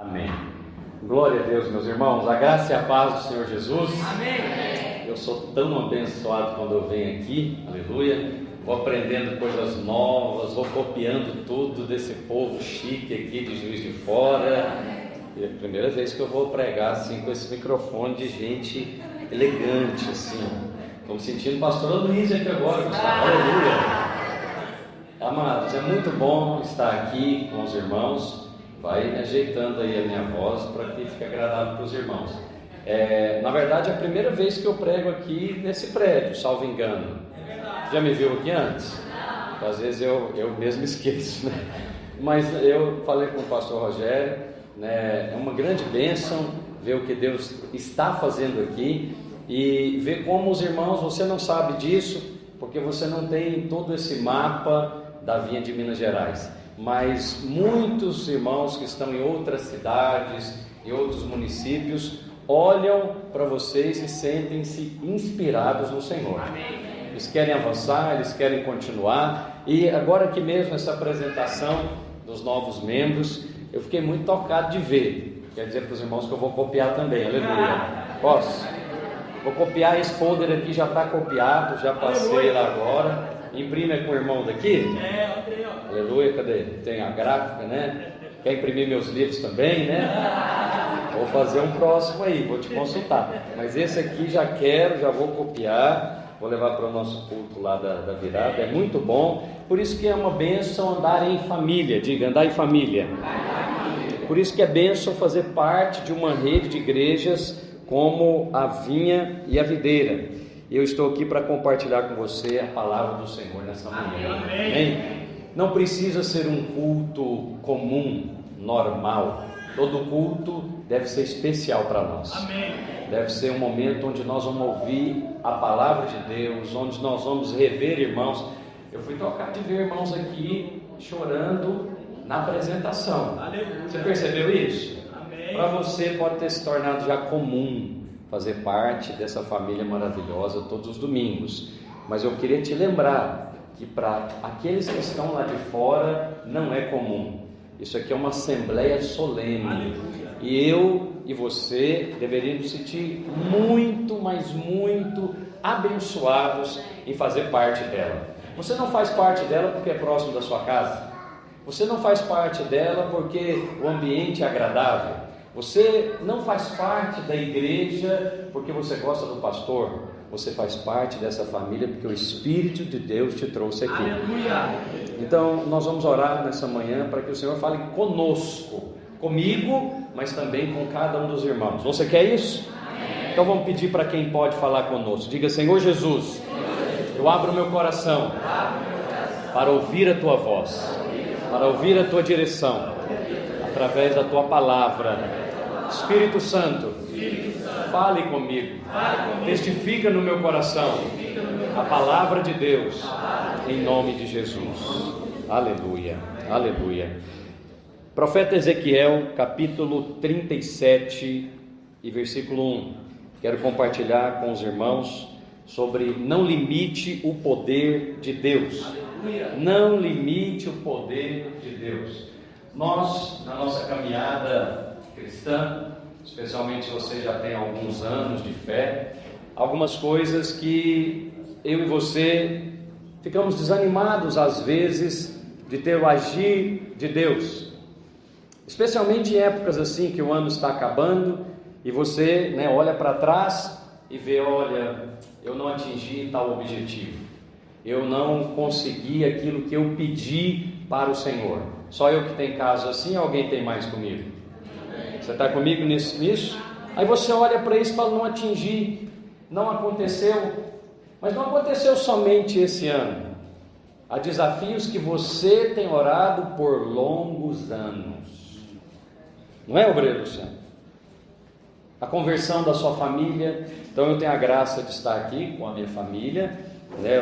Amém. Glória a Deus, meus irmãos, a graça e a paz do Senhor Jesus. Amém. Eu sou tão abençoado quando eu venho aqui, aleluia. Vou aprendendo coisas novas, vou copiando tudo desse povo chique aqui de Juiz de Fora. É a primeira vez que eu vou pregar assim com esse microfone de gente elegante assim. Estou me sentindo pastor Luiz aqui agora, Gustavo. Aleluia. Amados, é muito bom estar aqui com os irmãos. Vai ajeitando aí a minha voz para que fique agradável para os irmãos. Na verdade, é a primeira vez que eu prego aqui nesse prédio, salvo engano. Já me viu aqui antes? Às vezes eu mesmo esqueço, né? Mas eu falei com o pastor Rogério, né? É uma grande bênção ver o que Deus está fazendo aqui e ver como os irmãos, você não sabe disso, porque você não tem todo esse mapa da Vinha de Minas Gerais. Mas muitos irmãos que estão em outras cidades, em outros municípios, olham para vocês e sentem-se inspirados no Senhor. Eles querem avançar, eles querem continuar. E agora aqui mesmo, essa apresentação dos novos membros, eu fiquei muito tocado de ver. Quer dizer para os irmãos que eu vou copiar também, aleluia. Posso? Vou copiar esse folder aqui, já está copiado, já passei lá agora. Imprime com o irmão daqui? Aleluia, cadê? Tem a gráfica, né? Quer imprimir meus livros também, né? Vou fazer um próximo aí, vou te consultar. Mas esse aqui já quero, já vou copiar, vou levar para o nosso culto lá da virada, é muito bom. Por isso que é uma bênção andar em família, diga, andar em família. Por isso que é bênção fazer parte de uma rede de igrejas como a Vinha e a Videira. E eu estou aqui para compartilhar com você a palavra do Senhor nessa manhã. Amém? Não precisa ser um culto comum, normal. Todo culto deve ser especial para nós. Amém. Deve ser um momento onde nós vamos ouvir a palavra de Deus, onde nós vamos rever irmãos. Eu fui tocado de ver irmãos aqui chorando na apresentação. Aleluia. Você percebeu isso? Amém. Para você pode ter se tornado já comum fazer parte dessa família maravilhosa todos os domingos, mas eu queria te lembrar que para aqueles que estão lá de fora não é comum. Isso aqui é uma assembleia solene. Aleluia. E eu e você deveríamos sentir muito, mas muito abençoados em fazer parte dela. Você não faz parte dela porque é próximo da sua casa. Você não faz parte dela porque o ambiente é agradável. Você não faz parte da igreja porque você gosta do pastor. Você faz parte dessa família porque o Espírito de Deus te trouxe aqui. Aleluia. Então nós vamos orar nessa manhã para que o Senhor fale conosco, comigo, mas também com cada um dos irmãos. Você quer isso? Amém. Então vamos pedir para quem pode falar conosco. Diga: Senhor Jesus, eu abro meu coração para ouvir a tua voz, para ouvir a tua direção, através da tua palavra. Espírito Santo, fale comigo, testifica no meu coração a palavra de Deus, em nome de Jesus. Aleluia, aleluia. Profeta Ezequiel, capítulo 37 e versículo 1. Quero compartilhar com os irmãos sobre não limite o poder de Deus. Não limite o poder de Deus. Nós, na nossa caminhada cristã, especialmente se você já tem alguns anos de fé, algumas coisas que eu e você ficamos desanimados às vezes de ter o agir de Deus, especialmente em épocas assim que o ano está acabando e você, olha para trás e vê, olha, eu não atingi tal objetivo, eu não consegui aquilo que eu pedi para o Senhor. Só eu que tenho caso assim, alguém tem mais comigo? Você está comigo nisso? Aí você olha para isso e fala: não atingi, não aconteceu. Mas não aconteceu somente esse ano. Há desafios que você tem orado por longos anos. Não é, obreiro Luciano? A conversão da sua família. Então eu tenho a graça de estar aqui com a minha família,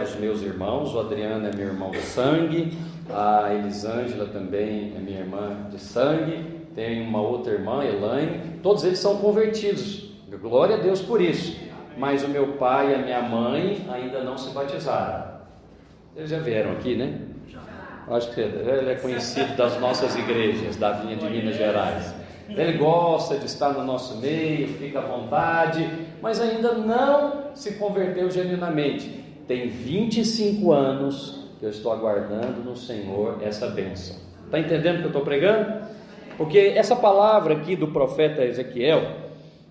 os meus irmãos. O Adriano é meu irmão de sangue, a Elisângela também é minha irmã de sangue. Tem uma outra irmã, Elaine. Todos eles são convertidos, glória a Deus por isso. Mas o meu pai e a minha mãe ainda não se batizaram. Eles já vieram aqui, né? Acho que ele é conhecido das nossas igrejas, da Vinha de Minas Gerais. Ele gosta de estar no nosso meio, fica à vontade, mas ainda não se converteu genuinamente. Tem 25 anos que eu estou aguardando no Senhor essa bênção. Está entendendo o que eu estou pregando? Porque essa palavra aqui do profeta Ezequiel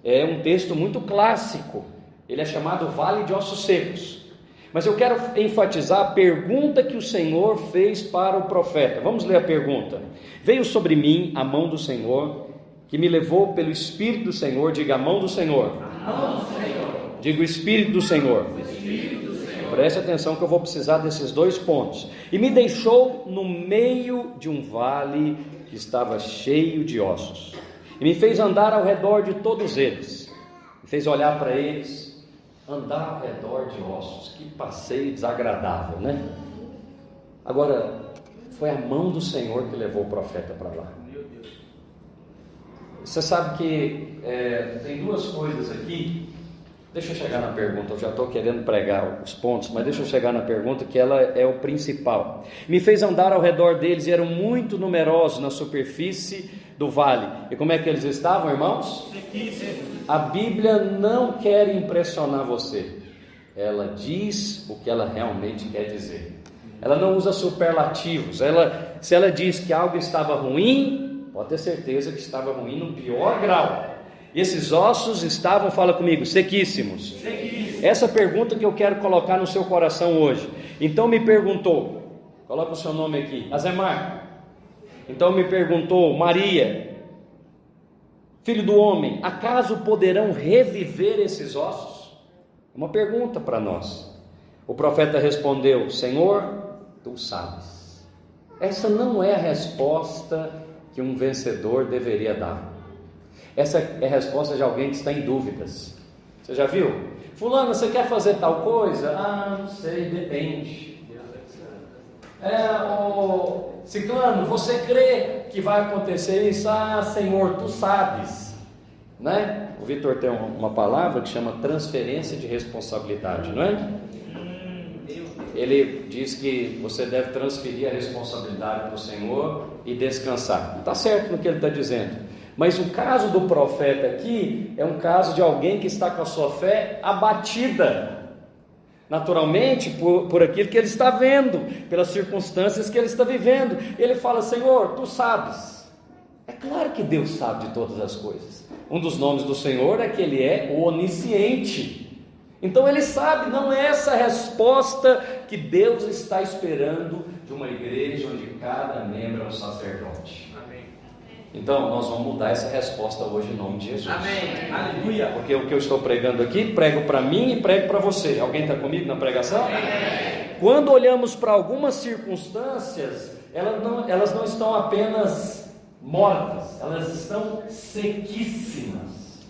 é um texto muito clássico. Ele é chamado Vale de Ossos Secos. Mas eu quero enfatizar a pergunta que o Senhor fez para o profeta. Vamos ler a pergunta. Veio sobre mim a mão do Senhor, que me levou pelo Espírito do Senhor. Diga: a mão do Senhor. A mão do Senhor. Diga: o Espírito do Senhor. O Espírito do Senhor. Preste atenção que eu vou precisar desses dois pontos. E me deixou no meio de um vale que estava cheio de ossos. E me fez andar ao redor de todos eles. Me fez olhar para eles. Andar ao redor de ossos, que passeio desagradável, né? Agora, foi a mão do Senhor que levou o profeta para lá. Você sabe que tem duas coisas aqui. Deixa eu chegar na pergunta, eu já estou querendo pregar os pontos, mas deixa eu chegar na pergunta, que ela é o principal. Me fez andar ao redor deles, e eram muito numerosos na superfície do vale. E como é que eles estavam, irmãos? A Bíblia não quer impressionar você, ela diz o que ela realmente quer dizer. Ela não usa superlativos. Se ela diz que algo estava ruim, pode ter certeza que estava ruim no pior grau. E esses ossos estavam, fala comigo, sequíssimos. Essa pergunta que eu quero colocar no seu coração hoje. Então me perguntou, coloca o seu nome aqui, Azemar. Então me perguntou, Maria, filho do homem, acaso poderão reviver esses ossos? Uma pergunta para nós. O profeta respondeu, Senhor, tu sabes. Essa não é a resposta que um vencedor deveria dar. Essa é a resposta de alguém que está em dúvidas. Você já viu? Fulano, você quer fazer tal coisa? Ah, não sei, depende. Ciclano, você crê que vai acontecer isso? Ah, Senhor, tu sabes, né? O Vitor tem uma palavra que chama transferência de responsabilidade, não é? Ele diz que você deve transferir a responsabilidade para o Senhor e descansar. Está certo no que ele está dizendo. Mas o caso do profeta aqui é um caso de alguém que está com a sua fé abatida, naturalmente por aquilo que ele está vendo, pelas circunstâncias que ele está vivendo. Ele fala, Senhor, tu sabes. É claro que Deus sabe de todas as coisas. Um dos nomes do Senhor é que Ele é o onisciente. Então Ele sabe, não é essa a resposta que Deus está esperando de uma igreja onde cada membro é um sacerdote. Então, nós vamos mudar essa resposta hoje em nome de Jesus. Amém. Aleluia. Porque o que eu estou pregando aqui, prego para mim e prego para você. Alguém está comigo na pregação? Amém. Quando olhamos para algumas circunstâncias, elas não estão apenas mortas, elas estão sequíssimas.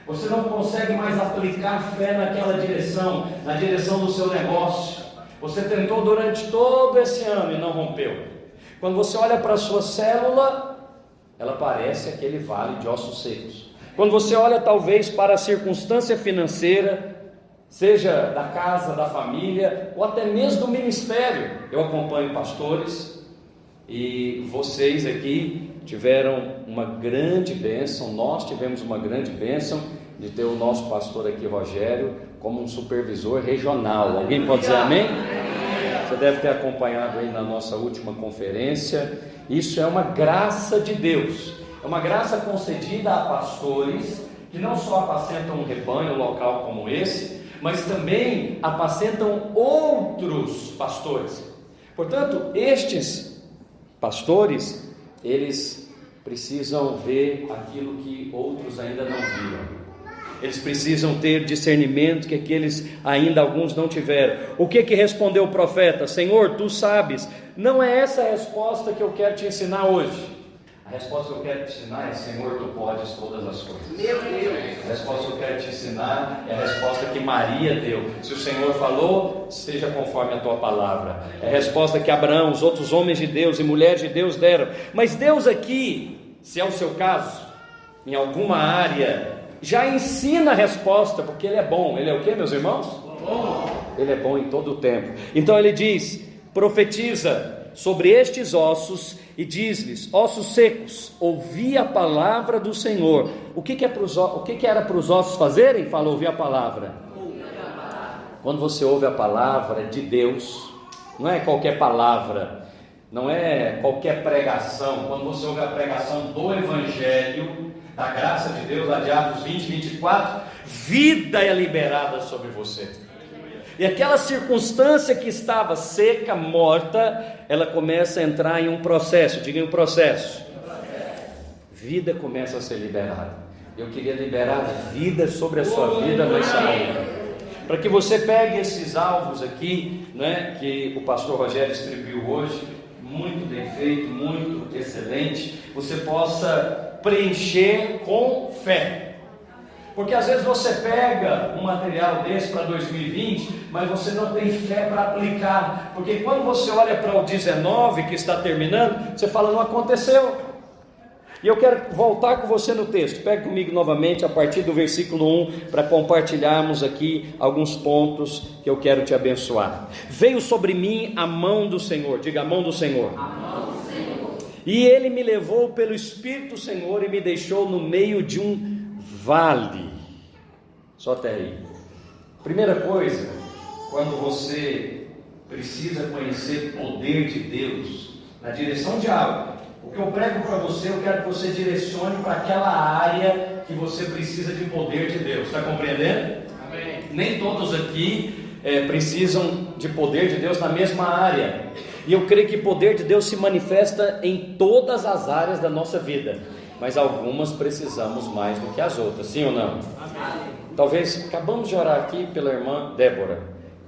Você não consegue mais aplicar fé naquela direção, na direção do seu negócio. Você tentou durante todo esse ano e não rompeu. Quando você olha para a sua célula, ela parece aquele vale de ossos secos. Quando você olha talvez para a circunstância financeira, seja da casa, da família, ou até mesmo do ministério. Eu acompanho pastores e vocês aqui tiveram uma grande bênção, nós tivemos uma grande bênção de ter o nosso pastor aqui, Rogério, como um supervisor regional. Alguém pode dizer amém? Você deve ter acompanhado aí na nossa última conferência. Isso é uma graça de Deus, é uma graça concedida a pastores que não só apacentam um rebanho local como esse, mas também apacentam outros pastores. Portanto, estes pastores, eles precisam ver aquilo que outros ainda não viram. Eles precisam ter discernimento que aqueles ainda alguns não tiveram. O que respondeu o profeta? Senhor, tu sabes. Não é essa a resposta que eu quero te ensinar hoje. A resposta que eu quero te ensinar é, Senhor, tu podes todas as coisas. Meu Deus. A resposta que eu quero te ensinar é a resposta que Maria deu. Se o Senhor falou, seja conforme a tua palavra. É a resposta que Abraão, os outros homens de Deus e mulheres de Deus deram. Mas Deus aqui, se é o seu caso, em alguma área, já ensina a resposta, porque Ele é bom. Ele é o que, meus irmãos? Bom. Ele é bom em todo o tempo. Então Ele diz, profetiza sobre estes ossos e diz-lhes: ossos secos, ouvi a palavra do Senhor. O que era para os ossos fazerem? Fala, ouvir a palavra. Quando você ouve a palavra de Deus, não é qualquer palavra, não é qualquer pregação. Quando você ouve a pregação do Evangelho, da graça de Deus, lá de Atos 20, 24, vida é liberada sobre você. E aquela circunstância que estava seca, morta, ela começa a entrar em um processo. Diga um processo. Vida começa a ser liberada. Eu queria liberar vida sobre a sua vida nessa manhã, para que você pegue esses alvos aqui, né, que o pastor Rogério distribuiu hoje, muito bem feito, muito excelente, você possa preencher com fé. Porque às vezes você pega um material desse para 2020, mas você não tem fé para aplicar. Porque quando você olha para o 19 que está terminando, você fala, não aconteceu. E eu quero voltar com você no texto. Pega comigo novamente a partir do versículo 1, para compartilharmos aqui alguns pontos que eu quero te abençoar. Veio sobre mim a mão do Senhor. Diga, a mão do Senhor. A mão do Senhor. E Ele me levou pelo Espírito do Senhor e me deixou no meio de um vale. Só até aí. Primeira coisa, quando você precisa conhecer o poder de Deus na direção de algo, o que eu prego para você, eu quero que você direcione para aquela área que você precisa de poder de Deus. Está compreendendo? Amém. Nem todos aqui precisam de poder de Deus na mesma área. E eu creio que o poder de Deus se manifesta em todas as áreas da nossa vida, mas algumas precisamos mais do que as outras, sim ou não? Amém. Talvez, acabamos de orar aqui pela irmã Débora,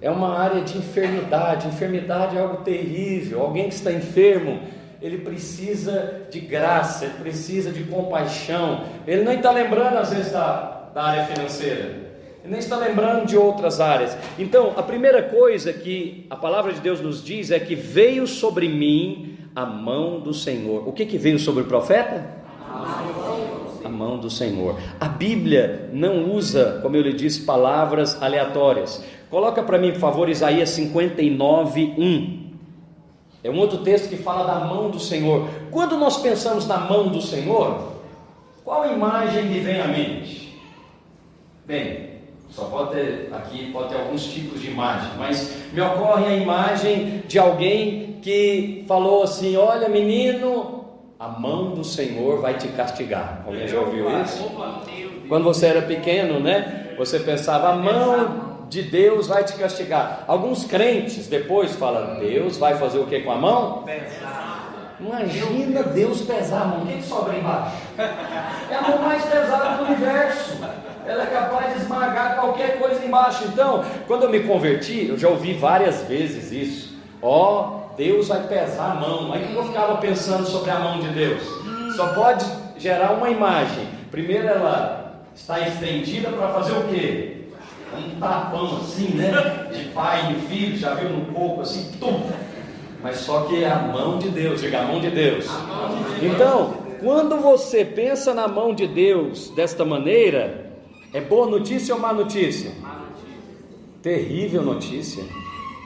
é uma área de enfermidade. Enfermidade é algo terrível. Alguém que está enfermo, ele precisa de graça, ele precisa de compaixão. Ele nem está lembrando às vezes da área financeira, ele nem está lembrando de outras áreas. Então a primeira coisa que a palavra de Deus nos diz é que veio sobre mim a mão do Senhor. O que veio sobre o profeta? A mão do Senhor. A Bíblia não usa, como eu lhe disse, palavras aleatórias. Coloca para mim, por favor, Isaías 59:1. É um outro texto que fala da mão do Senhor. Quando nós pensamos na mão do Senhor, qual imagem lhe vem à mente? Bem, só pode ter alguns tipos de imagem, mas me ocorre a imagem de alguém que falou assim: olha, menino, a mão do Senhor vai te castigar. Alguém já ouviu isso? Quando você era pequeno, né? Você pensava, a mão de Deus vai te castigar. Alguns crentes depois falam, Deus vai fazer o que com a mão? Pesar. Imagina Deus pesar a mão. O que sobra embaixo? É a mão mais pesada do universo. Ela é capaz de esmagar qualquer coisa embaixo. Então, quando eu me converti, eu já ouvi várias vezes isso. Deus vai pesar a mão. Aí que eu ficava pensando sobre a mão de Deus. Só pode gerar uma imagem. Primeiro, ela está estendida para fazer o quê? Um tapão assim, né? De pai e filho, já viu no corpo assim, tum. Mas só que é a mão de Deus. Diga, a mão de Deus. Então, quando você pensa na mão de Deus desta maneira, é boa notícia ou má notícia? Terrível notícia.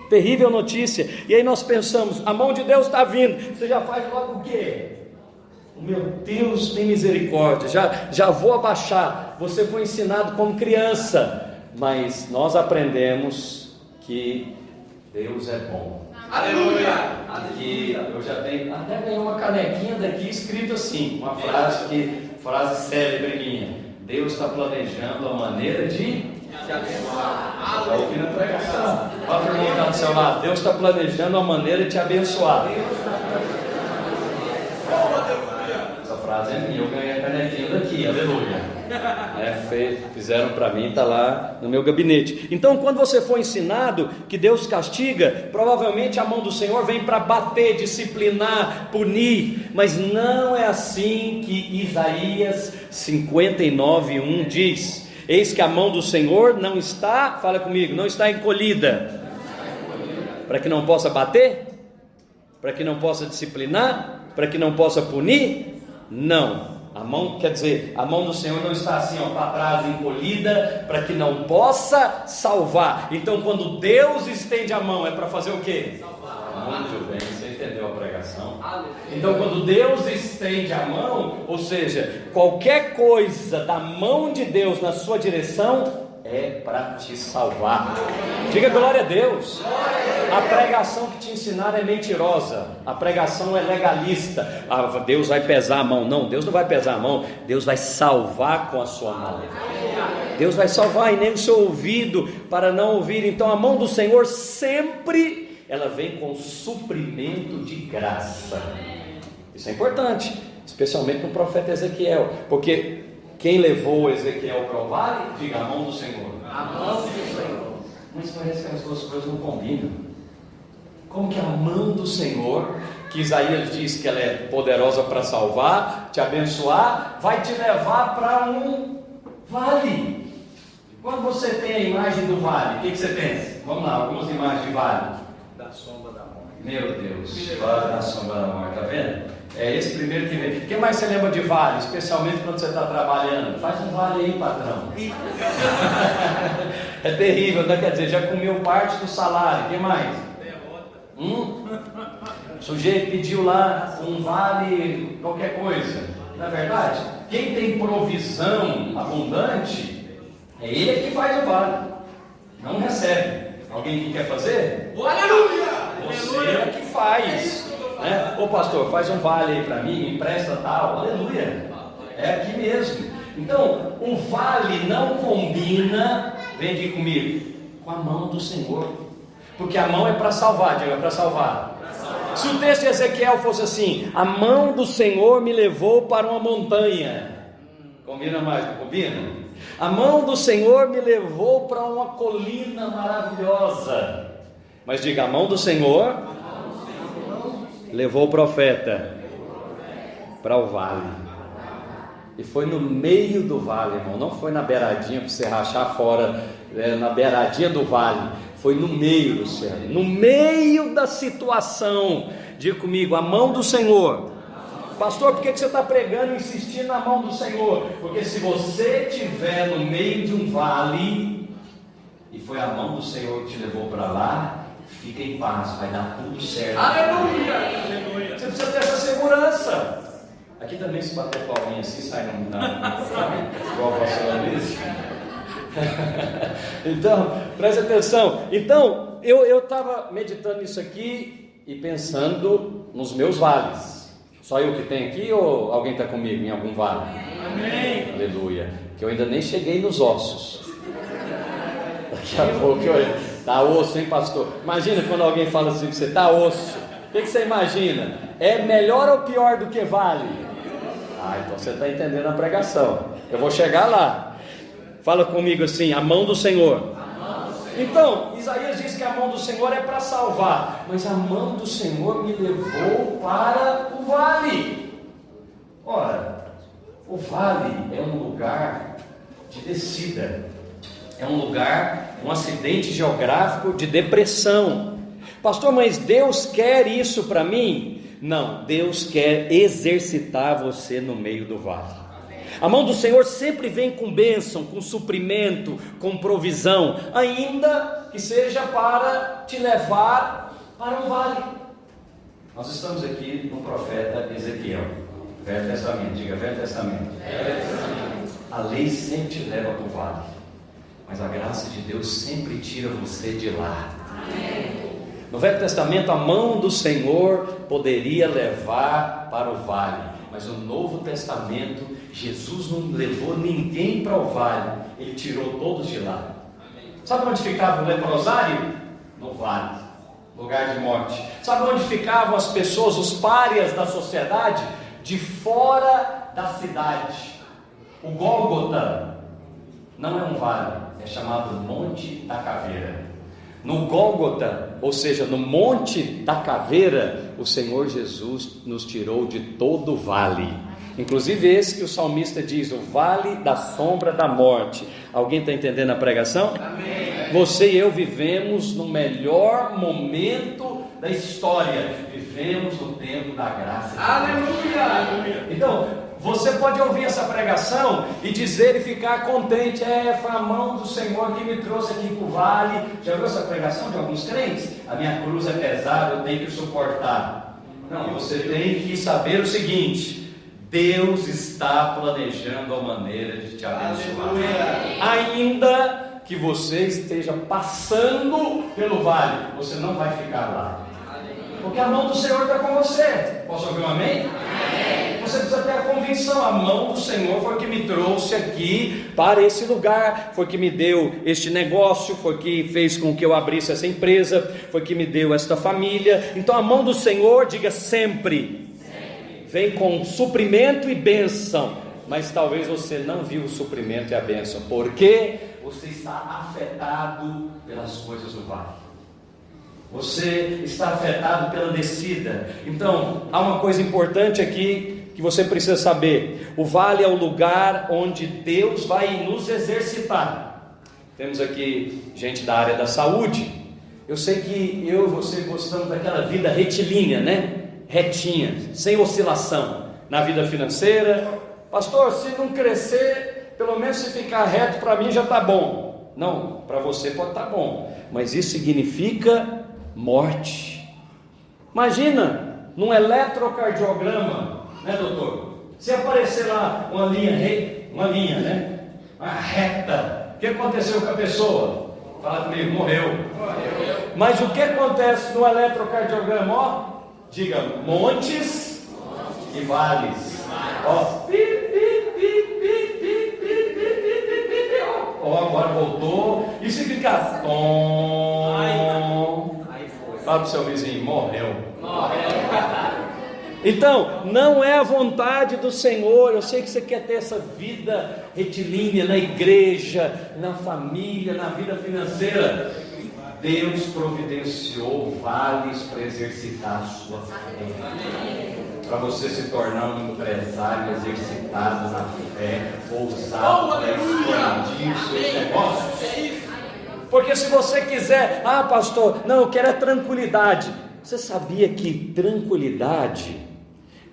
Terrível notícia. E aí nós pensamos, a mão de Deus está vindo. Você já faz logo o quê? Meu Deus, tem misericórdia. Já vou abaixar. Você foi ensinado como criança, mas nós aprendemos que Deus é bom. Aleluia. Aqui eu já tenho, até ganhei uma canequinha daqui escrito assim, uma frase célebre minha: Deus está planejando a maneira de te abençoar. Está ouvindo a pregação? Olha para o irmão que está do seu lado. Deus está planejando a maneira de te abençoar. Essa frase é minha, eu ganhei a canequinha daqui, aleluia. Fizeram para mim, está lá no meu gabinete. Então, quando você for ensinado que Deus castiga, provavelmente a mão do Senhor vem para bater, disciplinar, punir. Mas não é assim que Isaías 59:1 diz. Eis que a mão do Senhor não está, fala comigo, não está encolhida, para que não possa bater, para que não possa disciplinar, para que não possa punir. Não, a mão, quer dizer, a mão do Senhor não está assim, para trás, encolhida, para que não possa salvar. Então, quando Deus estende a mão, é para fazer o quê? Salvar. Muito bem, você entendeu a Então, quando Deus estende a mão, ou seja, qualquer coisa da mão de Deus na sua direção é para te salvar. Diga glória a Deus. A pregação que te ensinaram é mentirosa, a pregação é legalista. Deus vai pesar a mão. Não, Deus não vai pesar a mão, Deus vai salvar com a sua mão. Deus vai salvar, e nem o seu ouvido para não ouvir. Então a mão do Senhor sempre, ela vem com suprimento de graça. Isso é importante, especialmente no profeta Ezequiel, porque quem levou Ezequiel para o vale? Diga, a mão do Senhor. A mão do Senhor. Mas parece que as duas coisas não combinam. Como que a mão do Senhor, que Isaías diz que ela é poderosa para salvar, te abençoar, vai te levar para um vale? Quando você tem a imagem do vale, o que você pensa? Vamos lá, algumas imagens de vale. Da sombra da morte. Meu Deus, vale da sombra da morte, está vendo? É esse primeiro que vem. O que mais você lembra de vale? Especialmente quando você está trabalhando. Faz um vale aí, patrão. É terrível, né? Quer dizer, já comeu parte do salário. O que mais? O sujeito pediu lá um vale, qualquer coisa. Não é verdade? Quem tem provisão abundante, é ele que faz o vale. Não recebe. Alguém que quer fazer? Aleluia! Você é que faz. Né? Ô pastor, faz um vale aí para mim, me empresta tal. Aleluia. É aqui mesmo. Então, o vale não combina, vem aqui comigo, com a mão do Senhor. Porque a mão é para salvar, diga, para salvar. Se o texto de Ezequiel fosse assim: a mão do Senhor me levou para uma montanha. Combina mais, não combina? A mão do Senhor me levou para uma colina maravilhosa. Mas diga, a mão do Senhor levou o profeta para o vale. E foi no meio do vale, irmão. Não foi na beiradinha para você rachar fora, na beiradinha do vale. Foi no meio do céu, no meio da situação. Diga comigo, a mão do Senhor. Pastor, por que você está pregando e insistindo na mão do Senhor? Porque se você estiver no meio de um vale, e foi a mão do Senhor que te levou para lá, fica em paz, vai dar tudo certo. Aleluia! Você precisa ter essa segurança. Aqui também, se bater palminha assim, sai igual a pastora Alice. Então, preste atenção. Então, eu estava meditando nisso aqui e pensando nos meus vales. Só eu que tenho aqui ou alguém está comigo em algum vale? Amém. Aleluia. Que eu ainda nem cheguei nos ossos. Daqui a pouco tá osso, hein, pastor? Imagina quando alguém fala assim para você, tá osso. O que você imagina? É melhor ou pior do que vale? Então você está entendendo a pregação. Eu vou chegar lá. Fala comigo assim, a mão do Senhor. Então, Isaías diz que a mão do Senhor é para salvar, mas a mão do Senhor me levou para o vale. Ora, o vale é um lugar de descida, é um lugar, um acidente geográfico de depressão. Pastor, mas Deus quer isso para mim? Não, Deus quer exercitar você no meio do vale. A mão do Senhor sempre vem com bênção, com suprimento, com provisão, ainda que seja para te levar para um vale. Nós estamos aqui no profeta Ezequiel, Velho Testamento, diga Velho Testamento. A lei sempre te leva para o vale, mas a graça de Deus sempre tira você de lá. No Velho Testamento, a mão do Senhor poderia levar para o vale, mas no Novo Testamento, Jesus não levou ninguém para o vale, Ele tirou todos de lá. Sabe onde ficava o leprosário? No vale, lugar de morte. Sabe onde ficavam as pessoas, os párias da sociedade? De fora da cidade. O Gólgota não é um vale, é chamado Monte da Caveira. No Gólgota, ou seja, no Monte da Caveira, o Senhor Jesus nos tirou de todo o vale. Inclusive esse que o salmista diz, o vale da sombra da morte. Alguém está entendendo a pregação? Amém. Você e eu vivemos no melhor momento da história. Vivemos no tempo da graça. Aleluia! Então, você pode ouvir essa pregação e dizer e ficar contente. Foi a mão do Senhor que me trouxe aqui para o vale. Já viu essa pregação de alguns crentes? A minha cruz é pesada, eu tenho que suportar. Não, você tem que saber o seguinte: Deus está planejando a maneira de te abençoar. Ainda que você esteja passando pelo vale, você não vai ficar lá, porque a mão do Senhor está com você. Posso ouvir um amém? Amém. Você precisa ter a convicção: a mão do Senhor foi que me trouxe aqui para esse lugar, foi que me deu este negócio, foi que fez com que eu abrisse essa empresa, foi que me deu esta família. Então a mão do Senhor, diga sempre, vem com suprimento e bênção, mas talvez você não viu o suprimento e a bênção, porque você está afetado pelas coisas do vale. Você está afetado pela descida. Então, há uma coisa importante aqui que você precisa saber: o vale é o lugar onde Deus vai nos exercitar. Temos aqui gente da área da saúde. Eu sei que eu e você gostamos daquela vida retilínea, né? Retinha, sem oscilação. Na vida financeira, pastor, se não crescer, pelo menos se ficar reto, para mim já está bom. Não, para você pode estar bom, mas isso significa morte. Imagina num eletrocardiograma, né, doutor? Se aparecer lá uma linha, né? Uma reta, o que aconteceu com a pessoa? Fala comigo, morreu. Mas o que acontece no eletrocardiograma? Ó, diga, montes e vales. Ó, ó, agora voltou. E se ficar tom, fala para o seu vizinho, morreu. Então, não é a vontade do Senhor. Eu sei que você quer ter essa vida retilínea na igreja, na família, na vida financeira. Deus providenciou vales para exercitar a sua fé, para você se tornar um empresário exercitado na fé, ousado para expandir os seus negócios. Porque se você quiser, pastor, não, eu quero é tranquilidade. Você sabia que tranquilidade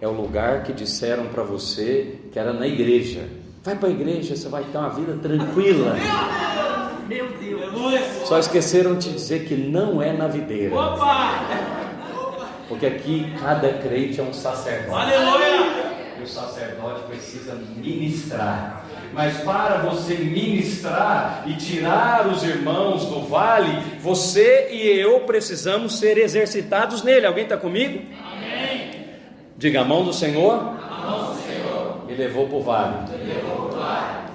é o lugar que disseram para você que era na igreja? Vai para a igreja, você vai ter uma vida tranquila. Meu Deus. Só esqueceram de dizer que não é na videira. Porque aqui cada crente é um sacerdote. Aleluia. E o sacerdote precisa ministrar. Mas para você ministrar e tirar os irmãos do vale, você e eu precisamos ser exercitados nele. Alguém está comigo? Amém. Diga, a mão do Senhor, me levou para o vale.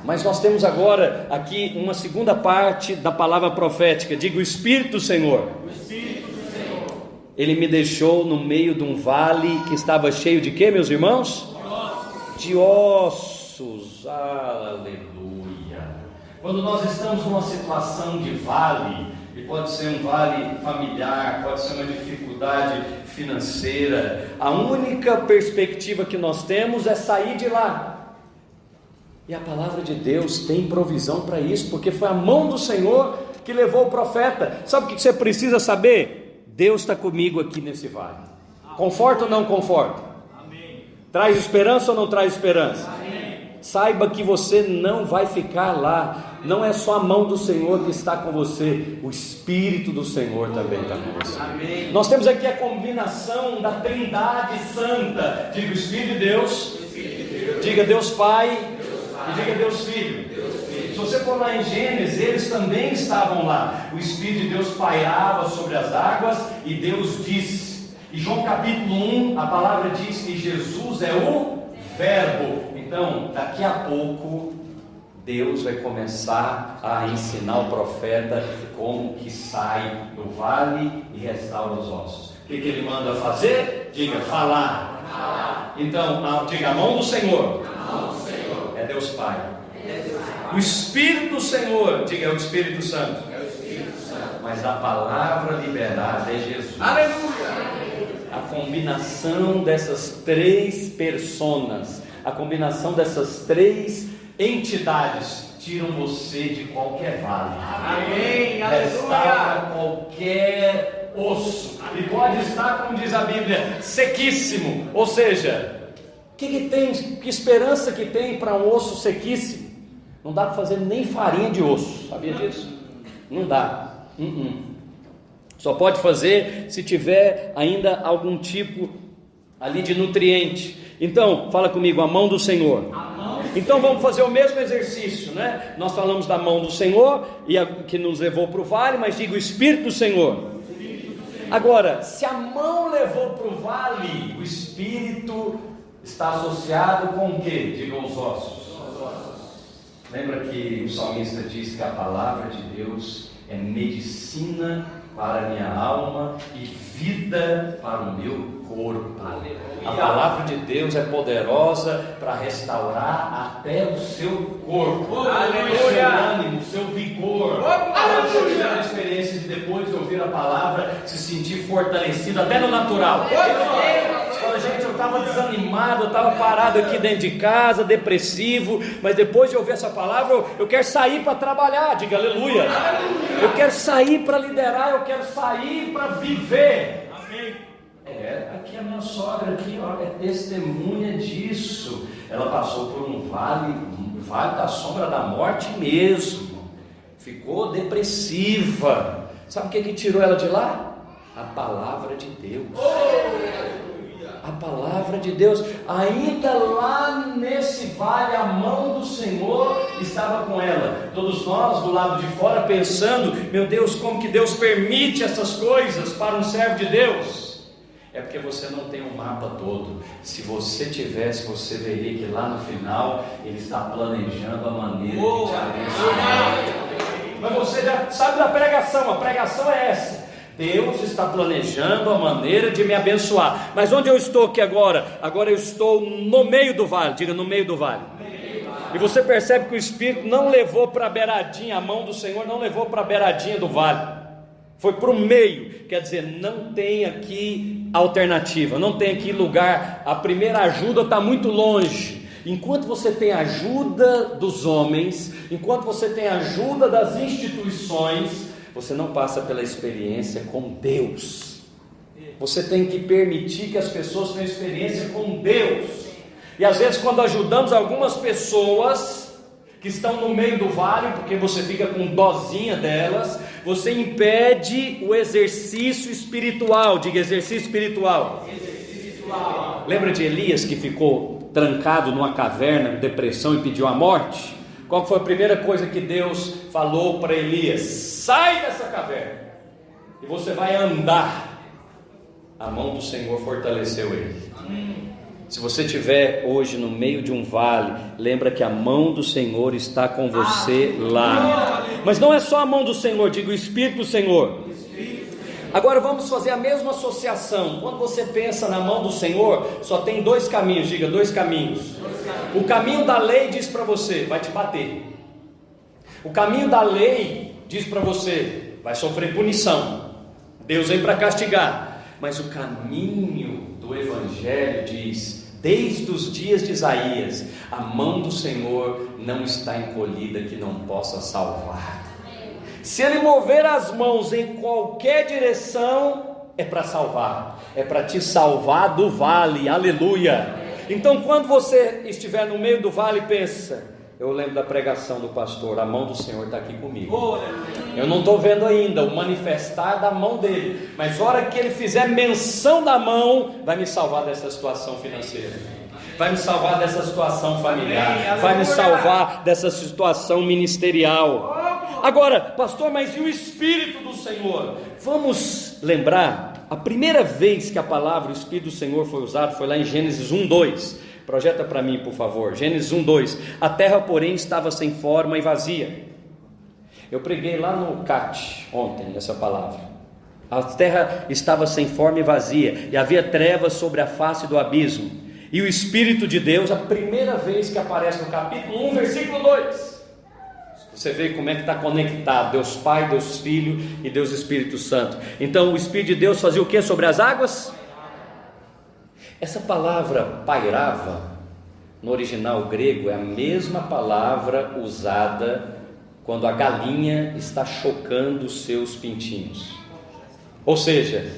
Mas nós temos agora aqui uma segunda parte da palavra profética. Diga, o Espírito do Senhor. Ele me deixou no meio de um vale que estava cheio de quê, meus irmãos? De ossos. Aleluia. Quando nós estamos numa situação de vale, e pode ser um vale familiar, pode ser uma dificuldade financeira, a única perspectiva que nós temos é sair de lá. E a palavra de Deus tem provisão para isso, porque foi a mão do Senhor que levou o profeta. Sabe o que você precisa saber? Deus está comigo aqui nesse vale. Conforta ou não conforta? Amém. Traz esperança ou não traz esperança? Amém. Saiba que você não vai ficar lá. Não é só a mão do Senhor que está com você, o Espírito do Senhor também está com você. Amém. Nós temos aqui a combinação da Trindade Santa. Diga o Espírito de Deus, diga Deus Pai, e diga Deus Filho. Se você for lá em Gênesis, eles também estavam lá. O Espírito de Deus pairava sobre as águas e Deus disse. Em João capítulo 1, a palavra diz que Jesus é o Verbo. Então, daqui a pouco, Deus vai começar a ensinar o profeta como que sai do vale e restaura os ossos. O que ele manda fazer? Diga, falar. Então, diga, a mão do Senhor. É Deus Pai. O Espírito do Senhor, diga, é o Espírito Santo. Mas a palavra liberada é Jesus. Aleluia. A combinação dessas três personas, a combinação dessas três entidades tiram você de qualquer vale. Amém. Restaura qualquer osso. E pode estar, como diz a Bíblia, sequíssimo. Ou seja, que tem, que esperança que tem para um osso sequíssimo? Não dá para fazer nem farinha de osso. Sabia disso? Não dá. Só pode fazer se tiver ainda algum tipo ali de nutriente. Então, fala comigo, a mão do Senhor. Então vamos fazer o mesmo exercício, né? Nós falamos da mão do Senhor, que nos levou para o vale, mas diga o Espírito do Senhor. Agora, se a mão levou para o vale, o Espírito está associado com o quê? Diga os ossos. Lembra que o salmista diz que a palavra de Deus é medicina para a minha alma e vida para o meu corpo. A palavra de Deus é poderosa para restaurar até o seu corpo, o seu ânimo, o seu vigor. Você tiver a experiência de, depois de ouvir a palavra, se sentir fortalecido até no natural. Fala, gente, eu estava desanimado, eu estava parado aqui dentro de casa, depressivo, mas depois de ouvir essa palavra, eu quero sair para trabalhar. Diga aleluia. Eu quero sair para liderar, eu quero sair para viver. Amém. Aqui a minha sogra aqui, ó, é testemunha disso. Ela passou por um vale da sombra da morte mesmo. Ficou depressiva. Sabe o que tirou ela de lá? A palavra de Deus. A palavra de Deus. Ainda lá nesse vale, a mão do Senhor estava com ela. Todos nós do lado de fora pensando: meu Deus, como que Deus permite essas coisas para um servo de Deus? É porque você não tem um mapa todo. Se você tivesse, você veria que lá no final Ele está planejando a maneira de te abençoar. Mas você já sabe da pregação. A pregação é essa: Deus está planejando a maneira de me abençoar. Mas onde eu estou aqui agora? Agora eu estou no meio do vale. Diga, no meio do vale. E você percebe que o Espírito não levou para a beiradinha, a mão do Senhor não levou para a beiradinha do vale, foi para o meio. Quer dizer, não tem aqui alternativa, não tem aqui lugar. A primeira ajuda está muito longe. Enquanto você tem ajuda dos homens, enquanto você tem ajuda das instituições, você não passa pela experiência com Deus. Você tem que permitir que as pessoas tenham experiência com Deus. E às vezes, quando ajudamos algumas pessoas que estão no meio do vale, porque você fica com dozinha delas, você impede o exercício espiritual. Diga, exercício espiritual. Lembra de Elias, que ficou trancado numa caverna, em depressão, e pediu a morte? Qual foi a primeira coisa que Deus falou para Elias? Sai dessa caverna e você vai andar. A mão do Senhor fortaleceu ele. Se você estiver hoje no meio de um vale, lembra que a mão do Senhor está com você lá. Mas não é só a mão do Senhor, diga o Espírito do Senhor. Agora vamos fazer a mesma associação. Quando você pensa na mão do Senhor, só tem dois caminhos. Diga, dois caminhos. O caminho da lei diz para você: vai te bater. O caminho da lei diz para você: vai sofrer punição. Deus vem para castigar. Mas o caminho do Evangelho diz: desde os dias de Isaías, a mão do Senhor não está encolhida que não possa salvar. Se Ele mover as mãos em qualquer direção, é para salvar, é para te salvar do vale. Aleluia. Então, quando você estiver no meio do vale, pensa: eu lembro da pregação do pastor, a mão do Senhor está aqui comigo. Eu não estou vendo ainda o manifestar da mão dele, mas a hora que ele fizer menção da mão, vai me salvar dessa situação financeira, vai me salvar dessa situação familiar, vai me salvar dessa situação ministerial. Agora, pastor, mas e o Espírito do Senhor? Vamos lembrar, a primeira vez que a palavra o Espírito do Senhor foi usada foi lá em Gênesis 1:2. Projeta para mim, por favor. Gênesis 1:2. A terra, porém, estava sem forma e vazia. Eu preguei lá no CAT ontem essa palavra. A terra estava sem forma e vazia, e havia trevas sobre a face do abismo. E o Espírito de Deus, a primeira vez que aparece no capítulo 1, versículo 2. Você vê como é que está conectado: Deus Pai, Deus Filho e Deus Espírito Santo. Então o Espírito de Deus fazia o que sobre as águas? Essa palavra pairava, no original grego, é a mesma palavra usada quando a galinha está chocando os seus pintinhos. Ou seja,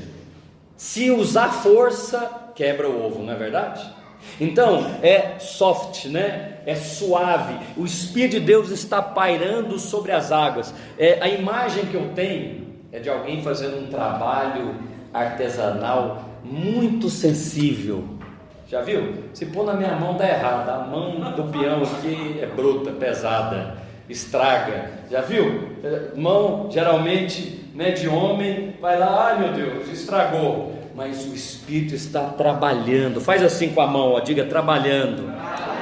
se usar força, quebra o ovo, não é verdade? Então, é soft, né? É suave. O Espírito de Deus está pairando sobre as águas. A imagem que eu tenho é de alguém fazendo um trabalho artesanal muito sensível. Já viu? Se pôr na minha mão dá errado. A mão do peão aqui é bruta, pesada, estraga. Já viu? Mão geralmente, né, de homem, vai lá, ai meu Deus, estragou. Mas o Espírito está trabalhando. Faz assim com a mão, ó, diga trabalhando.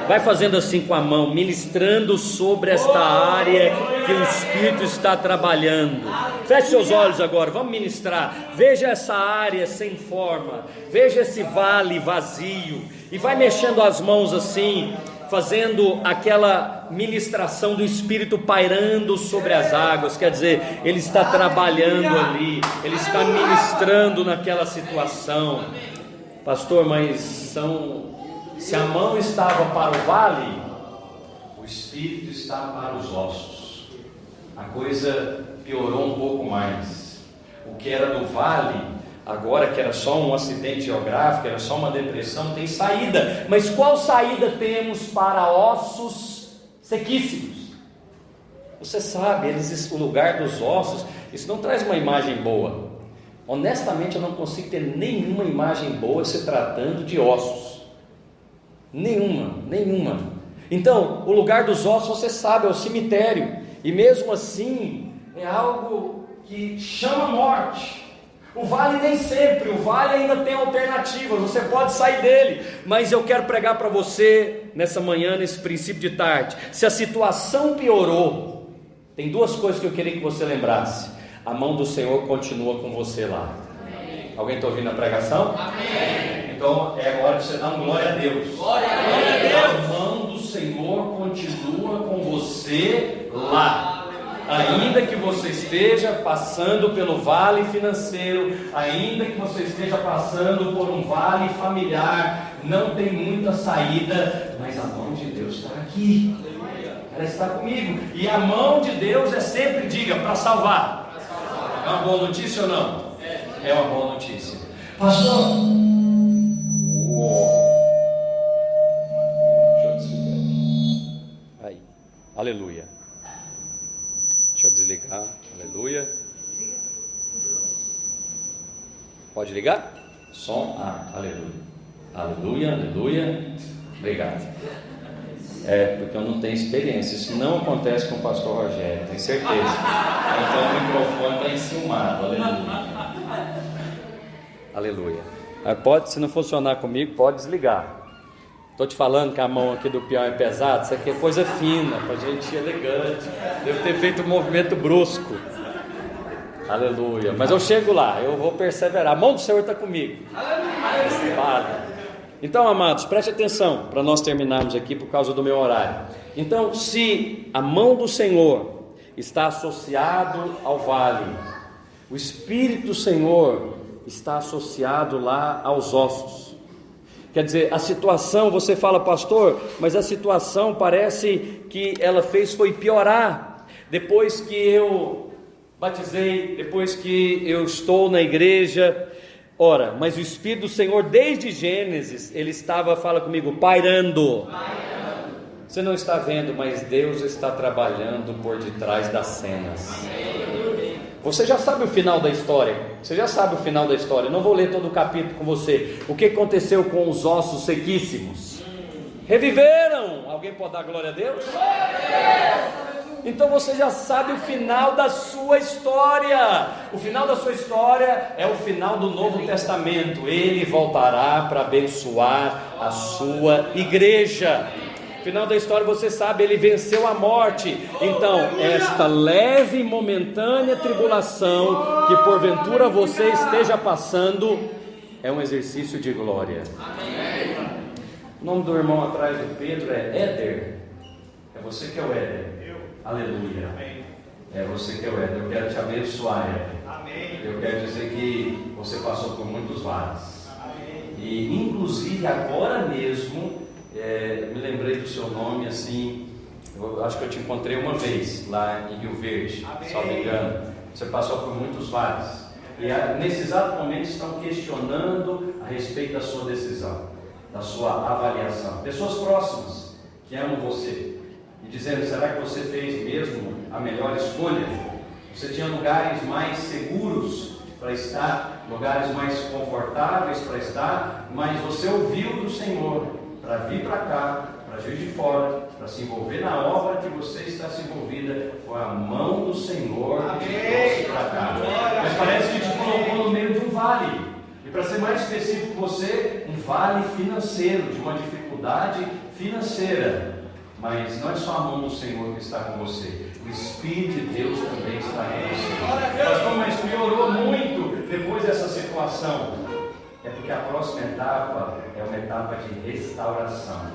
Vai fazendo assim com a mão, ministrando sobre esta área que o Espírito está trabalhando. Feche seus olhos agora, vamos ministrar. Veja essa área sem forma, veja esse vale vazio, e vai mexendo as mãos assim, fazendo aquela ministração do Espírito pairando sobre as águas. Quer dizer, Ele está trabalhando ali, Ele está ministrando naquela situação. Pastor, mas se a mão estava para o vale, o Espírito está para os ossos. A coisa piorou um pouco mais. O que era do vale, agora que era só um acidente geográfico, era só uma depressão, tem saída. Mas qual saída temos para ossos sequíssimos? Você sabe, o lugar dos ossos, isso não traz uma imagem boa. Honestamente, eu não consigo ter nenhuma imagem boa se tratando de ossos. Nenhuma. Então, o lugar dos ossos, você sabe, é o cemitério. E mesmo assim, é algo que chama a morte. O vale nem sempre, o vale ainda tem alternativas, você pode sair dele. Mas eu quero pregar para você, nessa manhã, nesse princípio de tarde. Se a situação piorou, tem duas coisas que eu queria que você lembrasse. A mão do Senhor continua com você lá. Amém. Alguém está ouvindo a pregação? Amém. Então é hora de você dar um glória a Deus. Glória a Deus. A mão do Senhor continua com você lá. Ainda que você esteja passando pelo vale financeiro, ainda que você esteja passando por um vale familiar, não tem muita saída, mas a mão de Deus está aqui. Ela está comigo. E a mão de Deus é sempre, diga, para salvar. É uma boa notícia ou não? É uma boa notícia. Pastor, deixa eu desligar. Aí, aleluia. Deixa eu desligar, aleluia. Pode ligar? Som, aleluia, aleluia. Obrigado. Porque eu não tenho experiência. Isso não acontece com o pastor Rogério, tenho certeza. Então o microfone está enciumado. Aleluia. Pode, se não funcionar comigo, pode desligar. Estou te falando que a mão aqui do peão é pesada. Isso aqui é coisa fina, para gente elegante. Devo ter feito um movimento brusco. Aleluia. Mas eu chego lá, eu vou perseverar. A mão do Senhor está comigo. Aleluia. Então, amados, preste atenção para nós terminarmos aqui por causa do meu horário. Então, se a mão do Senhor está associado ao vale, o Espírito do Senhor está associado lá aos ossos. Quer dizer, a situação, você fala, pastor, mas a situação parece que ela foi piorar. Depois que eu batizei, depois que eu estou na igreja. Ora, mas o Espírito do Senhor, desde Gênesis, ele estava, fala comigo, pairando. Você não está vendo, mas Deus está trabalhando por detrás das cenas. Você já sabe o final da história. Eu não vou ler todo o capítulo com você. O que aconteceu com os ossos sequíssimos? Reviveram. Alguém pode dar glória a Deus? Então você já sabe o final da sua história. O final da sua história é o final do Novo Testamento. Ele voltará para abençoar a sua igreja. O final da história, você sabe, ele venceu a morte. Então, esta leve e momentânea tribulação que porventura você esteja passando é um exercício de glória. O nome do irmão atrás do Pedro é Éder. É você que é o Éder. Aleluia. Amém. É você que é o Éder. Eu quero te abençoar, Éder. Amém. Eu quero dizer que você passou por muitos vales. Amém. E inclusive agora mesmo, me lembrei do seu nome assim. Eu acho que eu te encontrei uma vez lá em Rio Verde, se não me engano. Você passou por muitos vales. E nesse exato momento estão questionando a respeito da sua decisão, da sua avaliação. Pessoas próximas que amam você. E dizendo, será que você fez mesmo a melhor escolha? Você tinha lugares mais seguros para estar, lugares mais confortáveis para estar, mas você ouviu do Senhor para vir para cá, para Juiz de Fora, para se envolver na obra que você está se envolvida. Foi a mão do Senhor que te trouxe para cá. Mas parece que te colocou no meio de um vale. E para ser mais específico, você, um vale financeiro, de uma dificuldade financeira. Mas não é só a mão do Senhor que está com você, o Espírito de Deus também está com você. Pastor, mas piorou muito depois dessa situação. É porque a próxima etapa é uma etapa de restauração.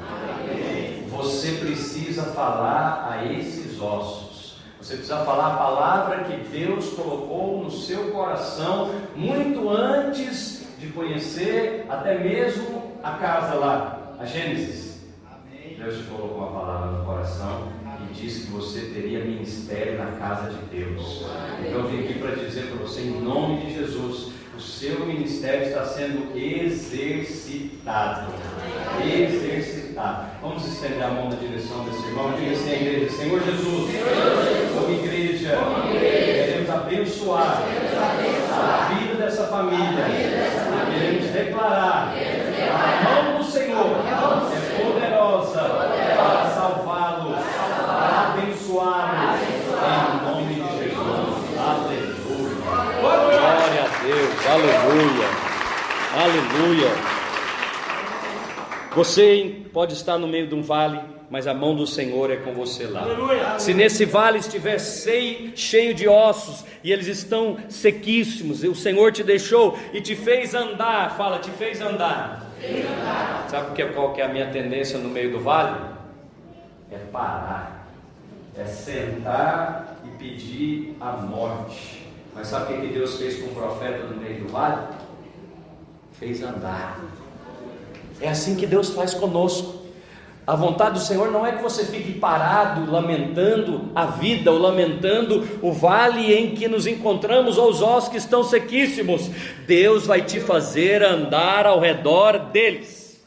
Você precisa falar a esses ossos. Você precisa falar a palavra que Deus colocou no seu coração muito antes de conhecer até mesmo a casa lá, a Gênesis. Deus te colocou uma palavra no coração e disse que você teria ministério na casa de Deus. Então eu vim aqui para dizer para você, em nome de Jesus, o seu ministério está sendo exercitado. Exercitado. Vamos estender a mão na direção desse irmão. Diga assim à igreja: Senhor Jesus, como igreja, queremos abençoar a vida dessa família. Queremos declarar: a mão do Senhor é poderosa para salvá-los, para abençoá-los, em nome de Jesus. Aleluia. Glória a Deus. Aleluia. Aleluia. Você pode estar no meio de um vale, mas a mão do Senhor é com você lá. Aleluia. Se nesse vale estiver cheio de ossos e eles estão sequíssimos, e o Senhor te deixou e te fez andar, fala, te fez andar. Sabe qual que é a minha tendência no meio do vale? É parar, é sentar e pedir a morte. Mas sabe o que Deus fez com o profeta no meio do vale? Fez andar. É assim que Deus faz conosco. A vontade do Senhor não é que você fique parado, lamentando a vida, ou lamentando o vale em que nos encontramos, ou os ossos que estão sequíssimos. Deus vai te fazer andar ao redor deles.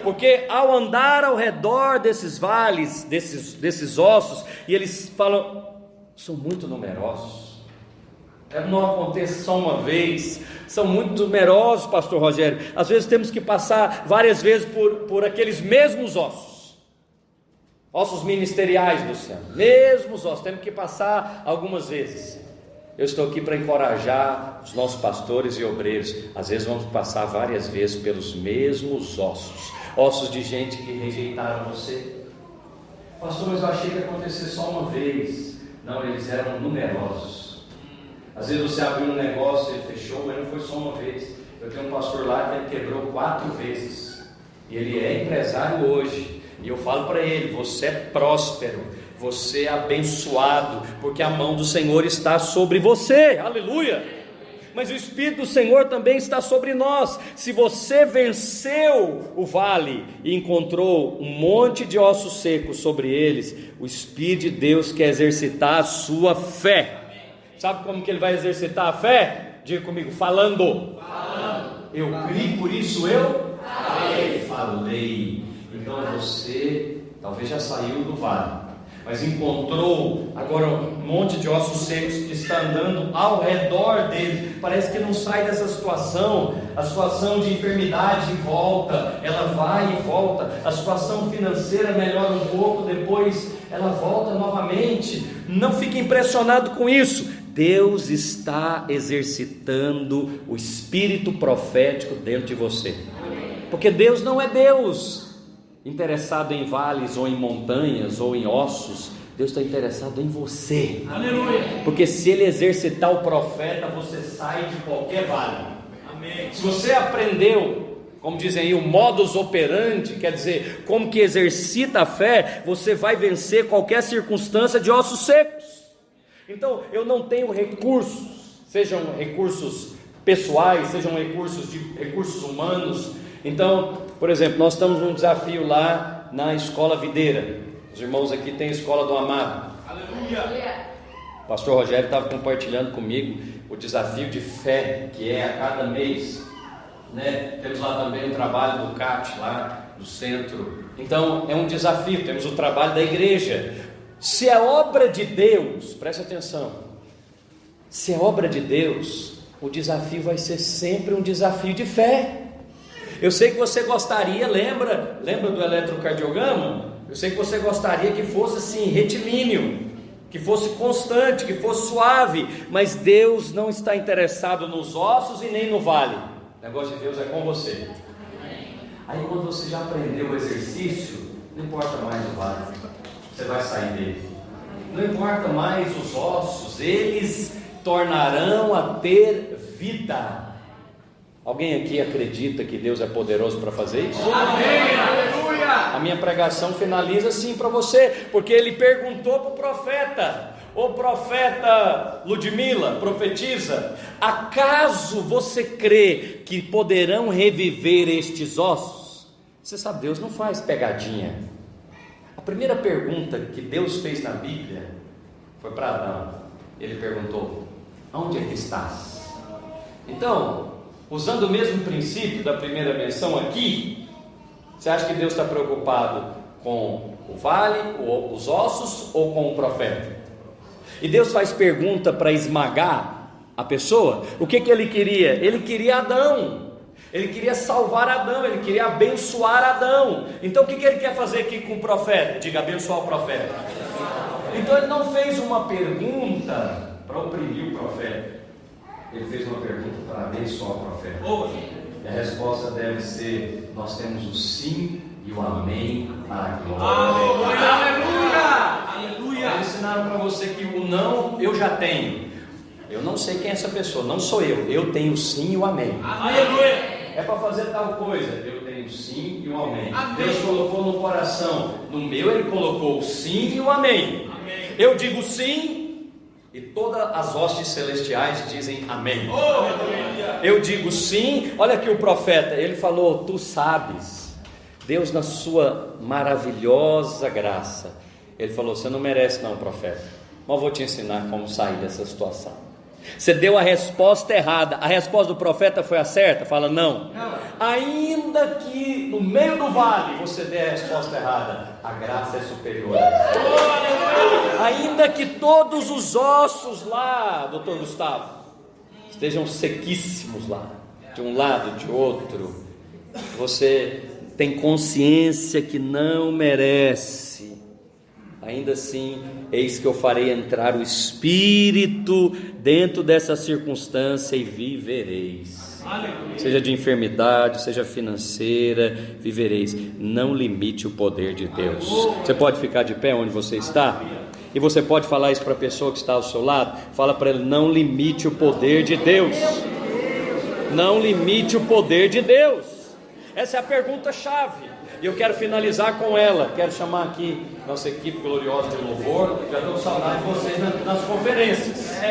Porque ao andar ao redor desses vales, desses ossos, e eles falam, são muito numerosos. Não acontece só uma vez, são muito numerosos, pastor Rogério. Às vezes temos que passar várias vezes por aqueles mesmos ossos ministeriais, Luciano, mesmos ossos, temos que passar algumas vezes. Eu estou aqui para encorajar os nossos pastores e obreiros. Às vezes vamos passar várias vezes pelos mesmos ossos de gente que rejeitaram você. Pastor, mas eu achei que ia acontecer só uma vez. Não, eles eram numerosos. Às vezes você abriu um negócio, ele fechou, mas não foi só uma vez. Eu tenho um pastor lá que ele quebrou 4 vezes. E ele é empresário hoje. E eu falo para ele: você é próspero, você é abençoado, porque a mão do Senhor está sobre você. Aleluia! Mas o Espírito do Senhor também está sobre nós. Se você venceu o vale e encontrou um monte de ossos secos sobre eles, o Espírito de Deus quer exercitar a sua fé. Sabe como que ele vai exercitar a fé? Diga comigo: falando. Eu criei, por isso eu falei. Então você talvez já saiu do vale, mas encontrou agora um monte de ossos secos que está andando ao redor dele. Parece que não sai dessa situação. A situação de enfermidade volta, ela vai e volta. A situação financeira melhora um pouco, depois ela volta novamente. Não fique impressionado com isso. Deus está exercitando o espírito profético dentro de você. Porque Deus não é Deus interessado em vales ou em montanhas ou em ossos. Deus está interessado em você. Aleluia. Porque se Ele exercitar o profeta, você sai de qualquer vale. Amém. Se você aprendeu, como dizem aí, o modus operandi, quer dizer, como que exercita a fé, você vai vencer qualquer circunstância de ossos secos. Então, eu não tenho recursos, sejam recursos pessoais, sejam recursos humanos. Então, por exemplo, nós estamos num desafio lá na Escola Videira. Os irmãos aqui têm a Escola do Amado. Aleluia! O pastor Rogério estava compartilhando comigo o desafio de fé, que é a cada mês, né? Temos lá também o trabalho do CAT, lá do centro. Então, é um desafio. Temos o trabalho da igreja. Se é obra de Deus, preste atenção, se é obra de Deus, o desafio vai ser sempre um desafio de fé. Eu sei que você gostaria, lembra do eletrocardiograma? Eu sei que você gostaria que fosse assim, retilíneo, que fosse constante, que fosse suave, mas Deus não está interessado nos ossos e nem no vale. O negócio de Deus é com você. Aí quando você já aprendeu o exercício, não importa mais o vale, você vai sair dele. Não importa mais os ossos, eles tornarão a ter vida. Alguém aqui acredita que Deus é poderoso para fazer isso? Amém, aleluia. A minha pregação finaliza assim para você, porque ele perguntou para o profeta: ô profeta Ludmila, profetiza, acaso você crê que poderão reviver estes ossos? Você sabe, Deus não faz pegadinha. A primeira pergunta que Deus fez na Bíblia foi para Adão. Ele perguntou: onde é que estás? Então, usando o mesmo princípio da primeira menção aqui, você acha que Deus está preocupado com o vale, os ossos, ou com o profeta? E Deus faz pergunta para esmagar a pessoa. O que ele queria? Ele queria Adão, ele queria salvar Adão, ele queria abençoar Adão. Então o que ele quer fazer aqui com o profeta? Diga: abençoar o profeta. Então ele não fez uma pergunta para oprimir o profeta, ele fez uma pergunta para abençoar o profeta. E a resposta deve ser: nós temos o sim e o amém para a glória. Aleluia, aleluia, aleluia. Eles ensinaram para você que o não eu já tenho. Eu não sei quem é essa pessoa, não sou eu tenho o sim e o amém. Aleluia. É para fazer tal coisa, eu tenho o sim e o amém. Amém. Deus colocou no coração, no meu ele colocou o sim e o amém. Amém. Eu digo sim, e todas as hostes celestiais dizem amém. Eu digo sim. Olha aqui o profeta, ele falou: tu sabes, Deus na sua maravilhosa graça, ele falou: você não merece não, profeta, mas eu vou te ensinar como sair dessa situação. Você deu a resposta errada. A resposta do profeta foi a certa? Fala: não. Ainda que no meio do vale você dê a resposta errada, a graça é superior. Ainda que todos os ossos lá, doutor Gustavo, estejam sequíssimos lá, de um lado, de outro, você tem consciência que não merece, ainda assim, eis que eu farei entrar o Espírito dentro dessa circunstância e vivereis. Aleluia. Seja de enfermidade, seja financeira, vivereis. Não limite o poder de Deus. Você pode ficar de pé onde você está? E você pode falar isso para a pessoa que está ao seu lado. Fala para ele: não limite o poder de Deus. Não limite o poder de Deus. Essa é a pergunta-chave. E eu quero finalizar com ela. Quero chamar aqui nossa equipe gloriosa de louvor. Já estou com saudade de vocês nas conferências.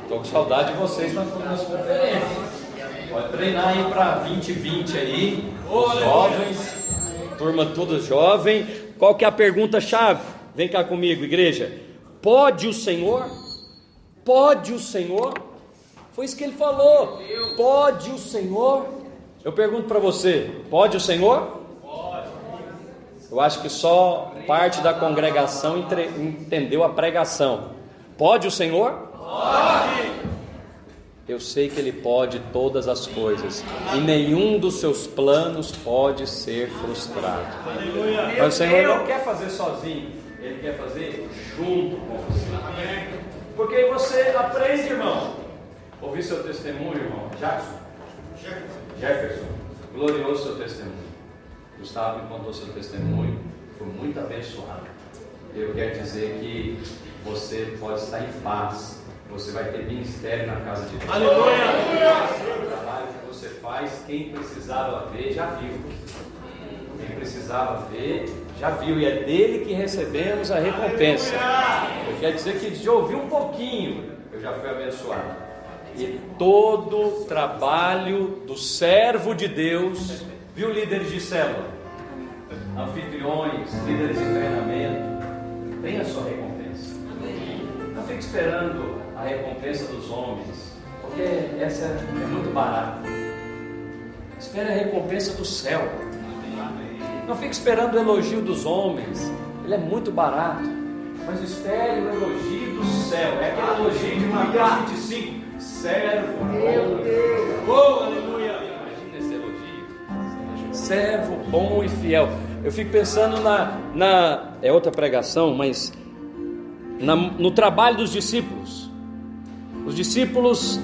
Estou com saudade de vocês nas conferências. Pode treinar aí para 2020 aí. Os jovens, turma toda jovem. Qual que é a pergunta-chave? Vem cá comigo, igreja. Pode o Senhor? Pode o Senhor? Foi isso que ele falou. Pode o Senhor? Eu pergunto para você: pode o Senhor? Eu acho que só parte da congregação entendeu a pregação. Pode o Senhor? Pode! Eu sei que Ele pode todas as coisas, e nenhum dos seus planos pode ser frustrado. Mas o Senhor não quer fazer sozinho, Ele quer fazer junto com você. Porque aí você aprende, irmão. Ouvi seu testemunho, irmão. Jefferson. Glorioso seu testemunho. Gustavo me contou seu testemunho, foi muito abençoado. Eu quero dizer que você pode estar em paz, você vai ter ministério na casa de Deus. Aleluia! O trabalho que você faz, quem precisava ver, já viu. Quem precisava ver, já viu, e é dele que recebemos a recompensa. Eu quero dizer que de ouvir um pouquinho, eu já fui abençoado. E todo trabalho do servo de Deus, viu, líderes de célula, anfitriões, líderes de treinamento, tem a sua recompensa. Não fique esperando a recompensa dos homens, porque essa é muito barata. Espere a recompensa do céu. Não fique esperando o elogio dos homens, ele é muito barato. Mas espere o elogio do céu. É aquele elogio de Mateus 25. servo. Meu Deus. Oh, aleluia. Imagina esse elogio. Servo bom e fiel. Eu fico pensando é outra pregação, mas no trabalho dos discípulos. Os discípulos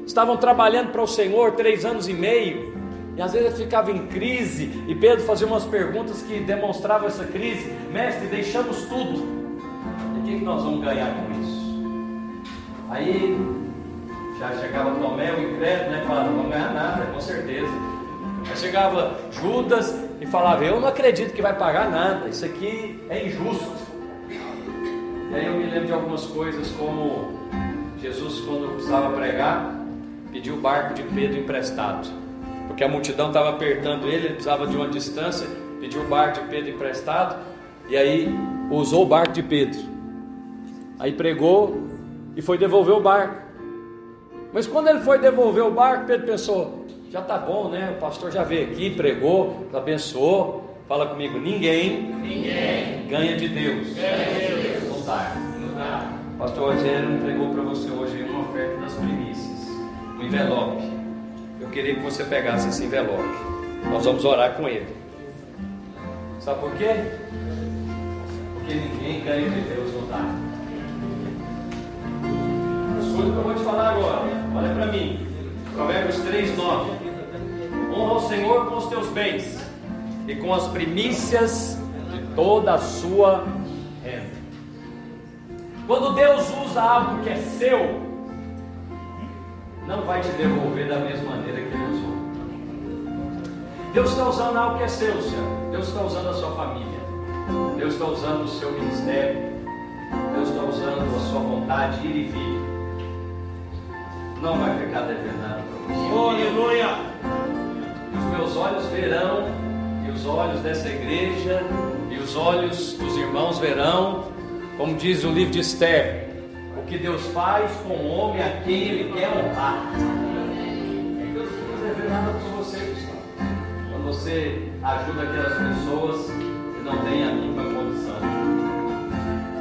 estavam trabalhando para o Senhor 3 anos e meio, e às vezes ficava em crise, e Pedro fazia umas perguntas que demonstravam essa crise. Mestre, deixamos tudo, e o que nós vamos ganhar com isso? Aí já chegava Tomé, o incrédulo, né? Falava, não vamos ganhar nada, com certeza. Aí chegava Judas e falava, eu não acredito que vai pagar nada, isso aqui é injusto. E aí eu me lembro de algumas coisas, como Jesus, quando precisava pregar, pediu o barco de Pedro emprestado, porque a multidão estava apertando ele precisava de uma distância, pediu o barco de Pedro emprestado, e aí usou o barco de Pedro, aí pregou e foi devolver o barco. Mas quando ele foi devolver o barco, Pedro pensou, já está bom, né? O pastor já veio aqui, pregou, abençoou. Fala comigo, ninguém ganha de Deus. Não dá. O pastor Rogério entregou para você hoje uma oferta das primícias, um envelope. Eu queria que você pegasse esse envelope. Nós vamos orar com ele. Sabe por quê? Porque ninguém ganha de Deus, não dá. Escuta o que eu vou te falar agora. Olha para mim. Provérbios 3:9. Honra o Senhor com os teus bens e com as primícias de toda a sua renda. Quando Deus usa algo que é seu, não vai te devolver da mesma maneira que Ele usou. Deus está usando algo que é seu, Senhor. Deus está usando a sua família. Deus está usando o seu ministério. Deus está usando a sua vontade de ir e vir. Não vai ficar devendo nada para você. Oh, aleluia. Os meus olhos verão, e os olhos dessa igreja, e os olhos dos irmãos verão, como diz o livro de Esther, o que Deus faz com o homem a quem Ele quer honrar. Deus não vai dever nada para você, pessoal. Quando você ajuda aquelas pessoas que não têm a mínima condição.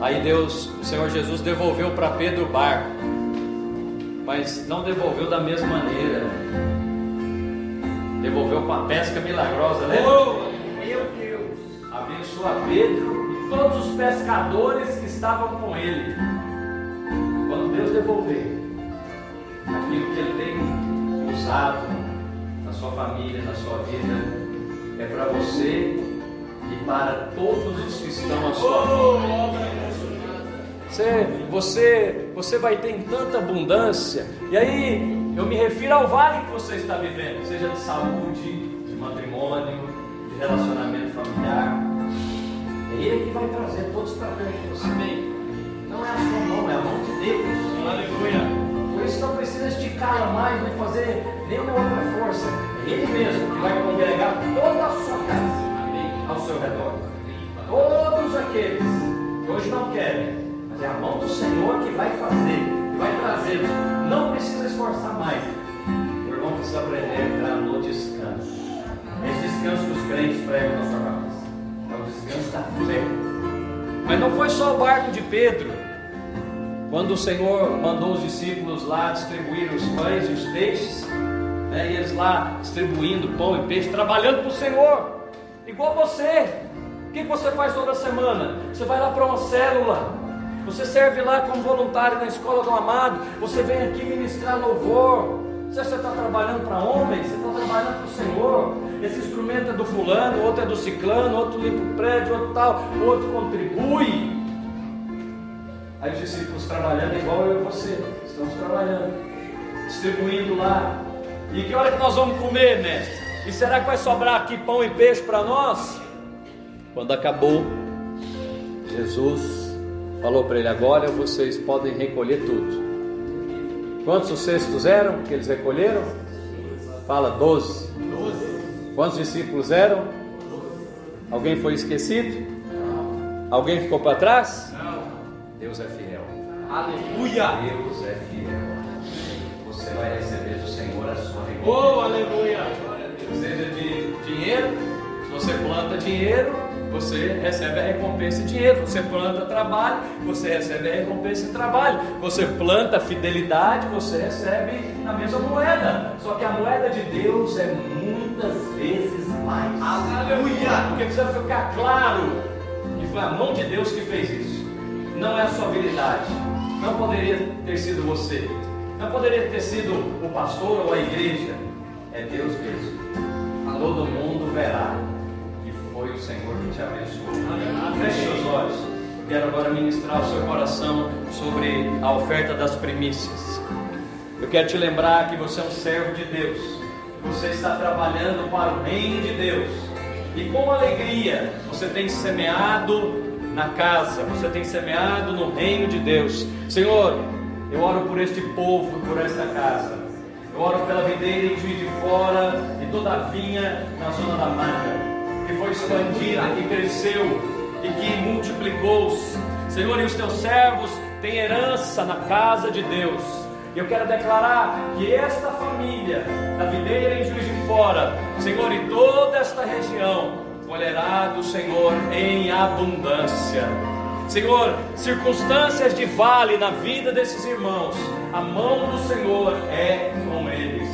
Aí Deus, o Senhor Jesus devolveu para Pedro o barco, mas não devolveu da mesma maneira. Devolveu com a pesca milagrosa, né? Oh, meu Deus. Abençoa Pedro e todos os pescadores que estavam com ele. Quando Deus devolver aquilo que Ele tem usado na sua família, na sua vida, é para você e para todos os que estão à sua volta. Você vai ter em tanta abundância. E aí eu me refiro ao vale que você está vivendo, seja de saúde, de matrimônio, de relacionamento familiar. É Ele que vai trazer todos para perto de você. Não é a sua mão, é a mão de Deus. Aleluia. Por isso não precisa esticar mais, nem fazer nenhuma outra força. É Ele mesmo que vai congregar toda a sua casa ao seu redor. Todos aqueles que hoje não querem, mas é a mão do Senhor que vai fazer, que vai trazê-los. Não precisa esforçar mais. O irmão precisa aprender a entrar no descanso. Esse descanso que os crentes pregam na sua cabeça é o descanso da fé. Mas não foi só o barco de Pedro. Quando o Senhor mandou os discípulos lá distribuir os pães e os peixes, né, e eles lá distribuindo pão e peixe, trabalhando para o Senhor, igual você. O que você faz toda semana? Você vai lá para uma célula, você serve lá como voluntário na escola do amado, você vem aqui ministrar louvor. Se você está trabalhando para homens, você está trabalhando para o Senhor. Esse instrumento é do fulano, outro é do ciclano, outro limpa o prédio, outro tal, outro contribui. Aí os discípulos trabalhando igual eu e você, estamos trabalhando, distribuindo lá. E que hora que nós vamos comer, mestre? E será que vai sobrar aqui pão e peixe para nós? Quando acabou, Jesus falou para ele, agora vocês podem recolher tudo. Quantos cestos eram que eles recolheram? Fala, 12. Quantos discípulos eram? Alguém foi esquecido? Alguém ficou para trás? Deus é fiel. Aleluia. Deus é fiel. Você vai receber do Senhor a sua Oh, recompensa. aleluia. Seja de dinheiro, se você planta dinheiro, você recebe a recompensa em dinheiro. Você planta trabalho, você recebe a recompensa em trabalho. Você planta fidelidade, você recebe a mesma moeda. Só que a moeda de Deus é muitas vezes mais. Aleluia. Porque precisa ficar claro que foi a mão de Deus que fez isso. Não é a sua habilidade. Não poderia ter sido você. Não poderia ter sido o pastor ou a igreja. É Deus mesmo. Todo mundo verá que foi o Senhor que te abençoou. Feche seus olhos. Eu quero agora ministrar o seu coração sobre a oferta das primícias. Eu quero te lembrar que você é um servo de Deus. Você está trabalhando para o reino de Deus. E com alegria você tem semeado na casa. Você tem semeado no reino de Deus. Senhor, eu oro por este povo, por esta casa. Eu oro pela videira em Juiz de Fora e toda a vinha na zona da mata, que foi expandida, que cresceu e que multiplicou-se. Senhor, e os teus servos têm herança na casa de Deus. Eu quero declarar que esta família da videira em Juiz de Fora, Senhor, e toda esta região colherá do Senhor em abundância. Senhor, circunstâncias de vale na vida desses irmãos, a mão do Senhor é com eles.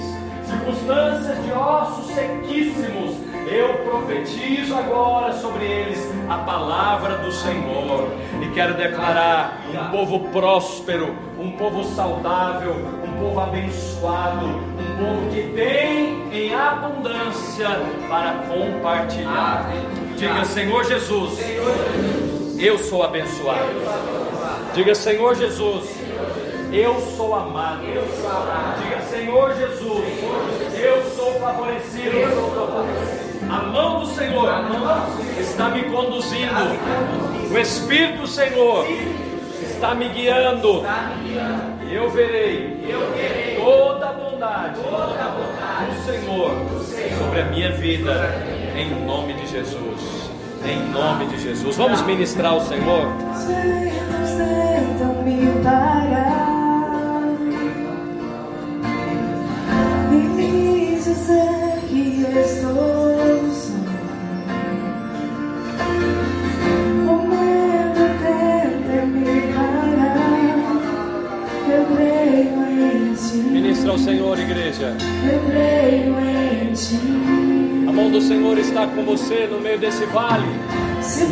Circunstâncias de ossos sequíssimos, eu profetizo agora sobre eles a palavra do Senhor. E quero declarar um povo próspero, um povo saudável, um povo abençoado, um povo que tem em abundância para compartilhar. Diga, Senhor Jesus, eu sou abençoado. Diga, Senhor Jesus, eu sou amado. Diga, Senhor Jesus, eu sou favorecido. A mão do Senhor está me conduzindo. O Espírito do Senhor está me guiando. E eu verei toda a bondade do Senhor sobre a minha vida, em nome de Jesus. Em nome de Jesus. Vamos ministrar ao Senhor. Eles tentam me parar e me dizer que eu estou só. O medo tenta me parar. Eu creio em ti. Ministra ao Senhor, igreja. Eu creio em ti. A mão do Senhor está com você no meio desse vale. Se